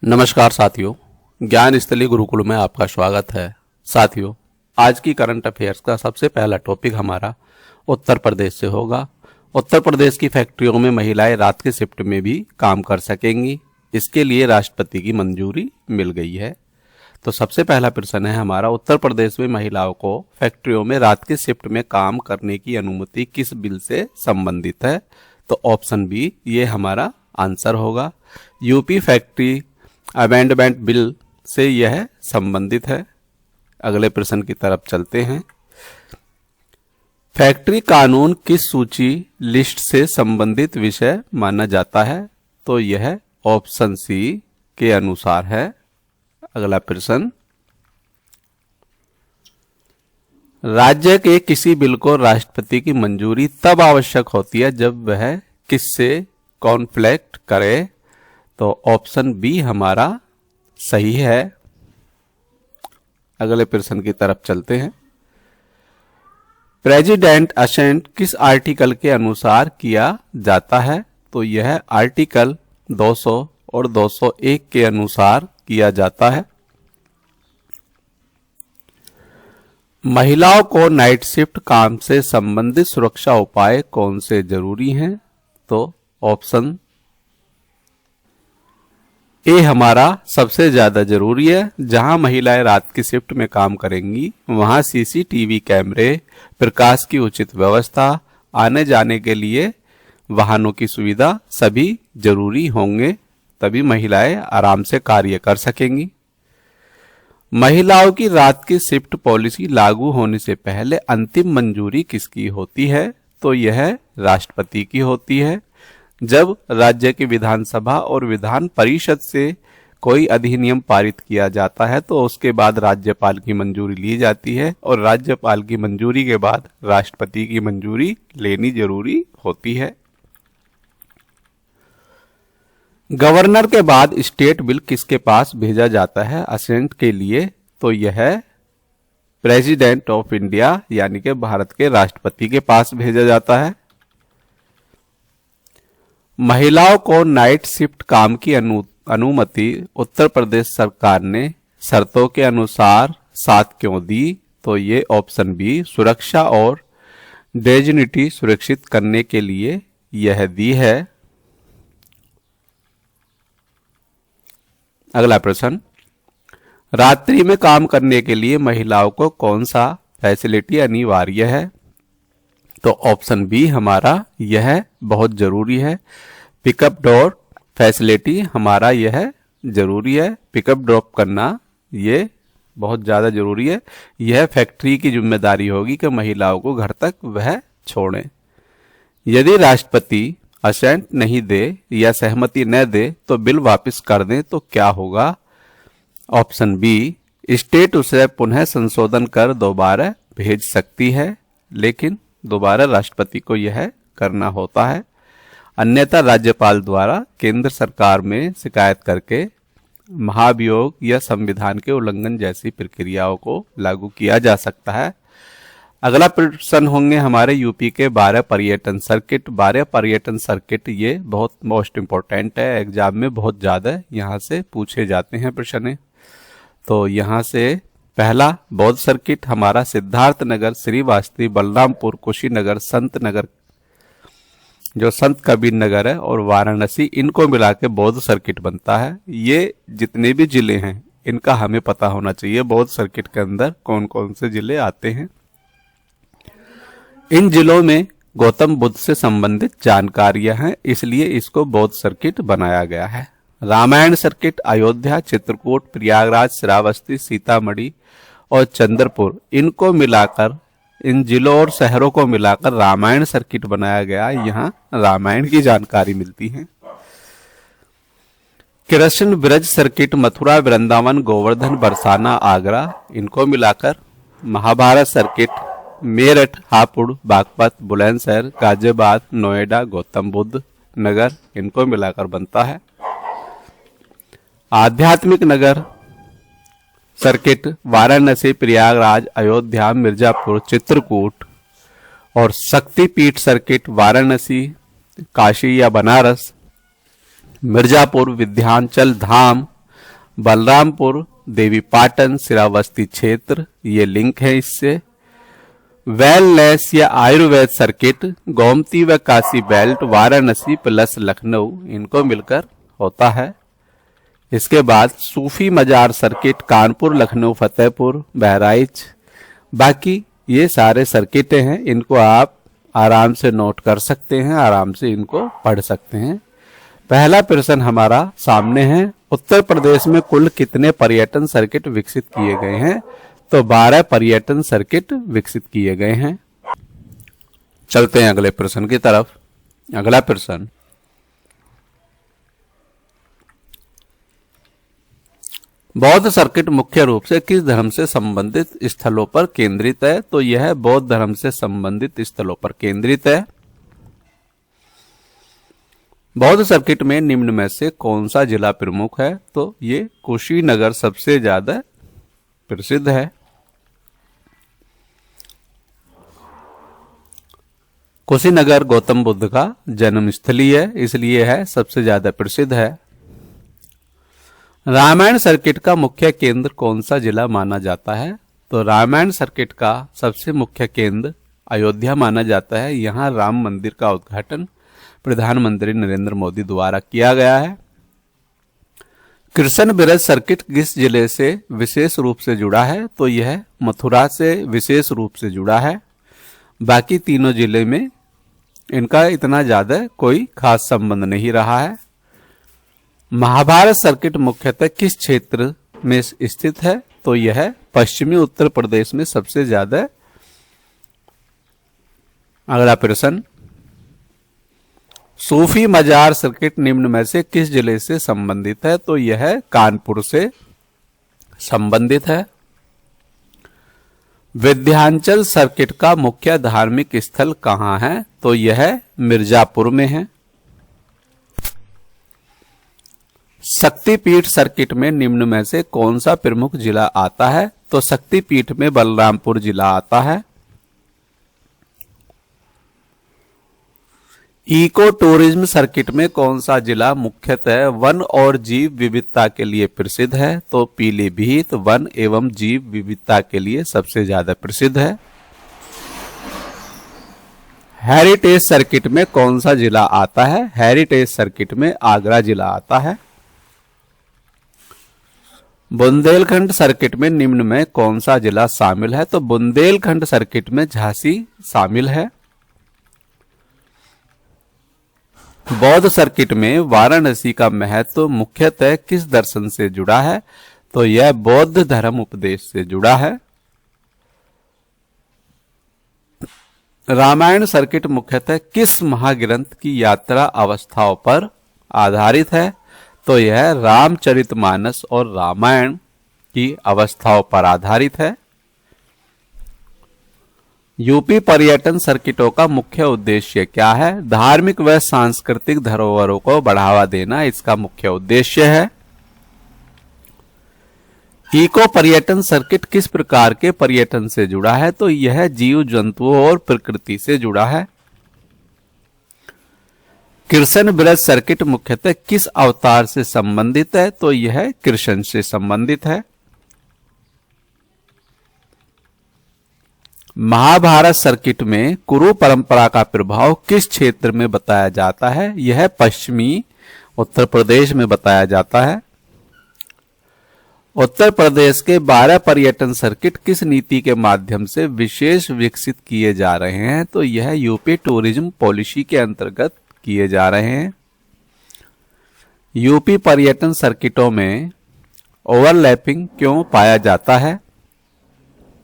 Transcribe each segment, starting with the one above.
नमस्कार साथियों, ज्ञान स्थली गुरुकुल में आपका स्वागत है। साथियों, आज की करंट अफेयर्स का सबसे पहला टॉपिक हमारा उत्तर प्रदेश से होगा। उत्तर प्रदेश की फैक्ट्रियों में महिलाएं रात के शिफ्ट में भी काम कर सकेंगी। इसके लिए राष्ट्रपति की मंजूरी मिल गई है। तो सबसे पहला प्रश्न है हमारा, उत्तर प्रदेश में महिलाओं को फैक्ट्रियों में रात के शिफ्ट में काम करने की अनुमति किस बिल से संबंधित है? तो ऑप्शन बी ये हमारा आंसर होगा। यूपी फैक्ट्री अमेंडमेंट बिल से यह संबंधित है। अगले प्रश्न की तरफ चलते हैं। फैक्ट्री कानून किस सूची लिस्ट से संबंधित विषय माना जाता है? तो यह ऑप्शन सी के अनुसार है। अगला प्रश्न, राज्य के किसी बिल को राष्ट्रपति की मंजूरी तब आवश्यक होती है जब वह किससे कॉन्फ्लिक्ट करे? तो ऑप्शन बी हमारा सही है। अगले प्रश्न की तरफ चलते हैं। प्रेसिडेंट असेंट किस आर्टिकल के अनुसार किया जाता है? तो यह आर्टिकल 200 और 201 के अनुसार किया जाता है। महिलाओं को नाइट शिफ्ट काम से संबंधित सुरक्षा उपाय कौन से जरूरी हैं? तो ऑप्शन ए हमारा सबसे ज्यादा जरूरी है। जहां महिलाएं रात की शिफ्ट में काम करेंगी वहां सीसीटीवी कैमरे, प्रकाश की उचित व्यवस्था, आने जाने के लिए वाहनों की सुविधा सभी जरूरी होंगे, तभी महिलाएं आराम से कार्य कर सकेंगी। महिलाओं की रात की शिफ्ट पॉलिसी लागू होने से पहले अंतिम मंजूरी किसकी होती है? तो यह राष्ट्रपति की होती है। जब राज्य की विधानसभा और विधान परिषद से कोई अधिनियम पारित किया जाता है तो उसके बाद राज्यपाल की मंजूरी ली जाती है और राज्यपाल की मंजूरी के बाद राष्ट्रपति की मंजूरी लेनी जरूरी होती है। गवर्नर के बाद स्टेट बिल किसके पास भेजा जाता है असेंट के लिए? तो यह प्रेसिडेंट ऑफ इंडिया यानी कि भारत के राष्ट्रपति के पास भेजा जाता है। महिलाओं को नाइट शिफ्ट काम की अनुमति उत्तर प्रदेश सरकार ने शर्तों के अनुसार साथ क्यों दी? तो ये ऑप्शन बी सुरक्षा और डिग्निटी सुरक्षित करने के लिए यह दी है। अगला प्रश्न, रात्रि में काम करने के लिए महिलाओं को कौन सा फैसिलिटी अनिवार्य है? तो ऑप्शन बी हमारा यह बहुत जरूरी है। पिकअप ड्रॉप फैसिलिटी हमारा यह जरूरी है। पिकअप ड्रॉप करना ये बहुत ज्यादा जरूरी है। यह फैक्ट्री की जिम्मेदारी होगी कि महिलाओं को घर तक वह छोड़ें। यदि राष्ट्रपति असेंट नहीं दे या सहमति न दे तो बिल वापस कर दें तो क्या होगा? ऑप्शन बी स्टेट उसे पुनः संशोधन कर दोबारा भेज सकती है, लेकिन दोबारा राष्ट्रपति को यह करना होता है। अन्यथा राज्यपाल द्वारा केंद्र सरकार में शिकायत करके महाभियोग या संविधान के उल्लंघन जैसी प्रक्रियाओं को लागू किया जा सकता है। अगला प्रश्न होंगे हमारे यूपी के 12 पर्यटन सर्किट। 12 पर्यटन सर्किट ये बहुत मोस्ट इंपॉर्टेंट है, एग्जाम में बहुत ज्यादा यहाँ से पूछे जाते हैं प्रश्न। तो यहाँ से पहला बौद्ध सर्किट हमारा सिद्धार्थ नगर, श्रीवास्तव, बलरामपुर, कुशीनगर, संत नगर जो संत कबीर नगर है और वाराणसी, इनको मिला के बौद्ध सर्किट बनता है। ये जितने भी जिले हैं इनका हमें पता होना चाहिए बौद्ध सर्किट के अंदर कौन कौन से जिले आते हैं। इन जिलों में गौतम बुद्ध से संबंधित जानकारियां हैं, इसलिए इसको बौद्ध सर्किट बनाया गया है। रामायण सर्किट अयोध्या, चित्रकूट, प्रयागराज, श्रावस्ती, सीतामढ़ी और चंद्रपुर, इनको मिलाकर इन जिलों और शहरों को मिलाकर रामायण सर्किट बनाया गया। यहाँ रामायण की जानकारी मिलती है। कृष्ण ब्रज सर्किट मथुरा, वृंदावन, गोवर्धन, बरसाना, आगरा, इनको मिलाकर महाभारत सर्किट मेरठ, हापुड़, बागपत, बुलंदशहर, गाजियाबाद, नोएडा, गौतम बुद्ध नगर, इनको मिलाकर बनता है। आध्यात्मिक नगर सर्किट वाराणसी, प्रयागराज, अयोध्या, मिर्जापुर, चित्रकूट और शक्तिपीठ सर्किट वाराणसी, काशी या बनारस, मिर्जापुर, विंध्याचल धाम, बलरामपुर, देवीपाटन, श्रावस्ती क्षेत्र, ये लिंक है इससे। वेलनेस या आयुर्वेद सर्किट गोमती व काशी बेल्ट, वाराणसी प्लस लखनऊ, इनको मिलकर होता है। इसके बाद सूफी मजार सर्किट कानपुर, लखनऊ, फतेहपुर, बहराइच। बाकी ये सारे सर्किटें हैं, इनको आप आराम से नोट कर सकते हैं, आराम से इनको पढ़ सकते हैं। पहला प्रश्न हमारा सामने है, उत्तर प्रदेश में कुल कितने पर्यटन सर्किट विकसित किए गए हैं? तो 12 पर्यटन सर्किट विकसित किए गए हैं। चलते हैं अगले प्रश्न की तरफ। अगला प्रश्न, बौद्ध सर्किट मुख्य रूप से किस धर्म से संबंधित स्थलों पर केंद्रित है? तो यह बौद्ध धर्म से संबंधित स्थलों पर केंद्रित है। बौद्ध सर्किट में निम्न में से कौन सा जिला प्रमुख है? तो ये कुशीनगर सबसे ज्यादा प्रसिद्ध है। कुशीनगर गौतम बुद्ध का जन्मस्थली है, इसलिए है सबसे ज्यादा प्रसिद्ध है। रामायण सर्किट का मुख्य केंद्र कौन सा जिला माना जाता है? तो रामायण सर्किट का सबसे मुख्य केंद्र अयोध्या माना जाता है। यहां राम मंदिर का उद्घाटन प्रधानमंत्री नरेंद्र मोदी द्वारा किया गया है। कृष्ण ब्रज सर्किट किस जिले से विशेष रूप से जुड़ा है? तो यह मथुरा से विशेष रूप से जुड़ा है। बाकी तीनों जिले में इनका इतना ज्यादा कोई खास संबंध नहीं रहा है। महाभारत सर्किट मुख्यतः किस क्षेत्र में स्थित है? तो यह पश्चिमी उत्तर प्रदेश में सबसे ज्यादा। अगला प्रश्न, सूफी मजार सर्किट निम्न में से किस जिले से संबंधित है? तो यह कानपुर से संबंधित है। विंध्याचल सर्किट का मुख्य धार्मिक स्थल कहां है? तो यह मिर्जापुर में है। शक्तिपीठ सर्किट में निम्न में से कौन सा प्रमुख जिला आता है? तो शक्तिपीठ में बलरामपुर जिला आता है। इको टूरिज्म सर्किट में कौन सा जिला मुख्यतः वन और जीव विविधता के लिए प्रसिद्ध है? तो पीलीभीत वन एवं जीव विविधता के लिए सबसे ज्यादा प्रसिद्ध है। हेरिटेज सर्किट में कौन सा जिला आता है? हेरिटेज सर्किट में आगरा जिला आता है। बुंदेलखंड सर्किट में निम्न में कौन सा जिला शामिल है? तो बुंदेलखंड सर्किट में झांसी शामिल है। बौद्ध सर्किट में वाराणसी का महत्व मुख्यतः किस दर्शन से जुड़ा है? तो यह बौद्ध धर्म उपदेश से जुड़ा है। रामायण सर्किट मुख्यतः किस महाग्रंथ की यात्रा अवस्थाओं पर आधारित है? तो यह रामचरितमानस और रामायण की अवस्थाओं पर आधारित है। यूपी पर्यटन सर्किटों का मुख्य उद्देश्य क्या है? धार्मिक व सांस्कृतिक धरोहरों को बढ़ावा देना इसका मुख्य उद्देश्य है। इको पर्यटन सर्किट किस प्रकार के पर्यटन से जुड़ा है? तो यह जीव जंतुओं और प्रकृति से जुड़ा है। कृष्ण ब्रज सर्किट मुख्यतः किस अवतार से संबंधित है? तो यह कृष्ण से संबंधित है। महाभारत सर्किट में कुरु परंपरा का प्रभाव किस क्षेत्र में बताया जाता है? यह पश्चिमी उत्तर प्रदेश में बताया जाता है। उत्तर प्रदेश के 12 पर्यटन सर्किट किस नीति के माध्यम से विशेष विकसित किए जा रहे हैं? तो यह यूपी टूरिज्म पॉलिसी के अंतर्गत किए जा रहे हैं। यूपी पर्यटन सर्किटों में ओवरलैपिंग क्यों पाया जाता है?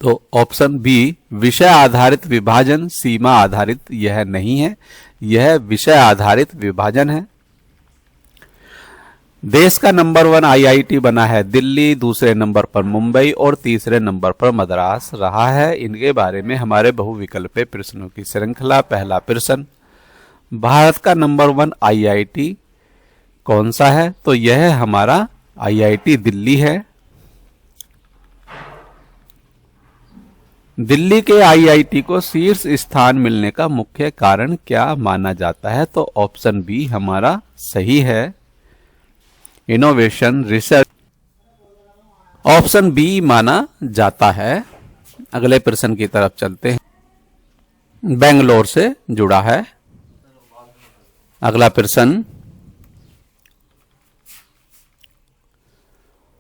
तो ऑप्शन बी, विषय आधारित विभाजन, सीमा आधारित यह नहीं है, यह विषय आधारित विभाजन है। देश का नंबर 1 आईआईटी बना है दिल्ली, दूसरे नंबर पर मुंबई और तीसरे नंबर पर मद्रास रहा है। इनके बारे में हमारे बहुविकल्पीय प्रश्नों की श्रृंखला। पहला प्रश्न, भारत का नंबर 1 आईआईटी कौन सा है? तो यह हमारा आईआईटी दिल्ली है। दिल्ली के आईआईटी को शीर्ष स्थान मिलने का मुख्य कारण क्या माना जाता है? तो ऑप्शन बी हमारा सही है, इनोवेशन, रिसर्च ऑप्शन बी माना जाता है। अगले प्रश्न की तरफ चलते हैं। बेंगलोर से जुड़ा है। अगला प्रश्न,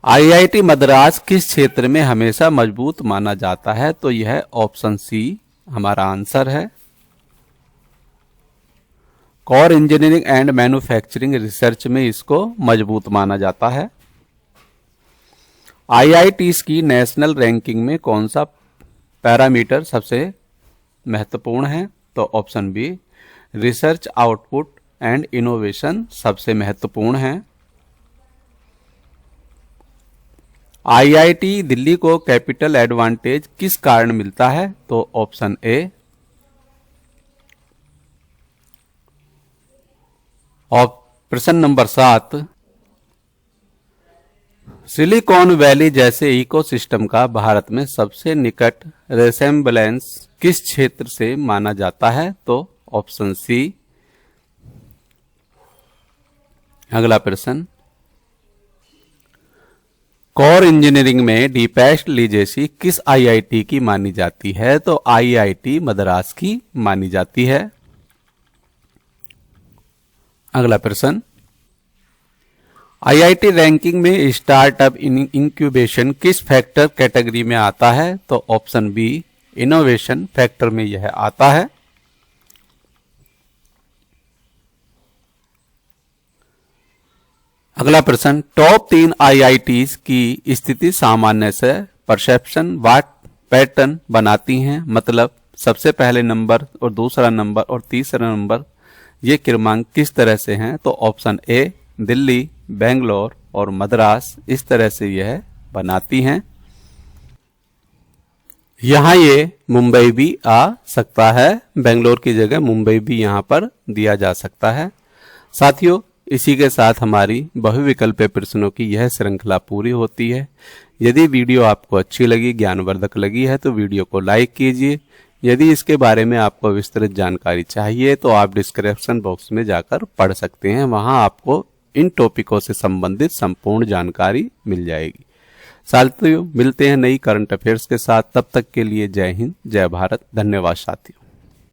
आईआईटी मद्रास किस क्षेत्र में हमेशा मजबूत माना जाता है? तो यह ऑप्शन सी हमारा आंसर है। Core engineering and manufacturing research में इसको मजबूत माना जाता है। आईआईटीज की नेशनल रैंकिंग में कौन सा पैरामीटर सबसे महत्वपूर्ण है? तो option B research output and innovation सबसे महत्वपूर्ण है। आईआईटी दिल्ली को कैपिटल एडवांटेज किस कारण मिलता है? तो ऑप्शन ए। और प्रश्न नंबर 7, सिलिकॉन वैली जैसे इकोसिस्टम का भारत में सबसे निकट रेसेम्बलेंस किस क्षेत्र से माना जाता है? तो ऑप्शन सी। अगला प्रश्न, कोर इंजीनियरिंग में डीपेस्ट लीजेसी किस आईआईटी की मानी जाती है? तो आईआईटी मद्रास की मानी जाती है। अगला प्रश्न, आईआईटी रैंकिंग में स्टार्टअप इंक्यूबेशन किस फैक्टर कैटेगरी में आता है? तो ऑप्शन बी इनोवेशन फैक्टर में यह आता है। अगला प्रश्न, टॉप 3 आईआईटीज की स्थिति सामान्य से परसेप्शन वाट पैटर्न बनाती हैं, मतलब सबसे पहले नंबर और दूसरा नंबर और तीसरा नंबर ये क्रमांक किस तरह से हैं? तो ऑप्शन ए दिल्ली, बेंगलोर और मद्रास इस तरह से यह बनाती हैं। यहां ये मुंबई भी आ सकता है, बेंगलोर की जगह मुंबई भी यहां पर दिया जा सकता है। साथियों, इसी के साथ हमारी बहुविकल्पीय प्रश्नों की यह श्रृंखला पूरी होती है। यदि वीडियो आपको अच्छी लगी, ज्ञानवर्धक लगी है तो वीडियो को लाइक कीजिए। यदि इसके बारे में आपको विस्तृत जानकारी चाहिए तो आप डिस्क्रिप्शन बॉक्स में जाकर पढ़ सकते हैं, वहां आपको इन टॉपिकों से संबंधित संपूर्ण जानकारी मिल जाएगी। साथियों, मिलते हैं नई करंट अफेयर्स के साथ, तब तक के लिए जय हिंद, जय भारत, धन्यवाद साथियों।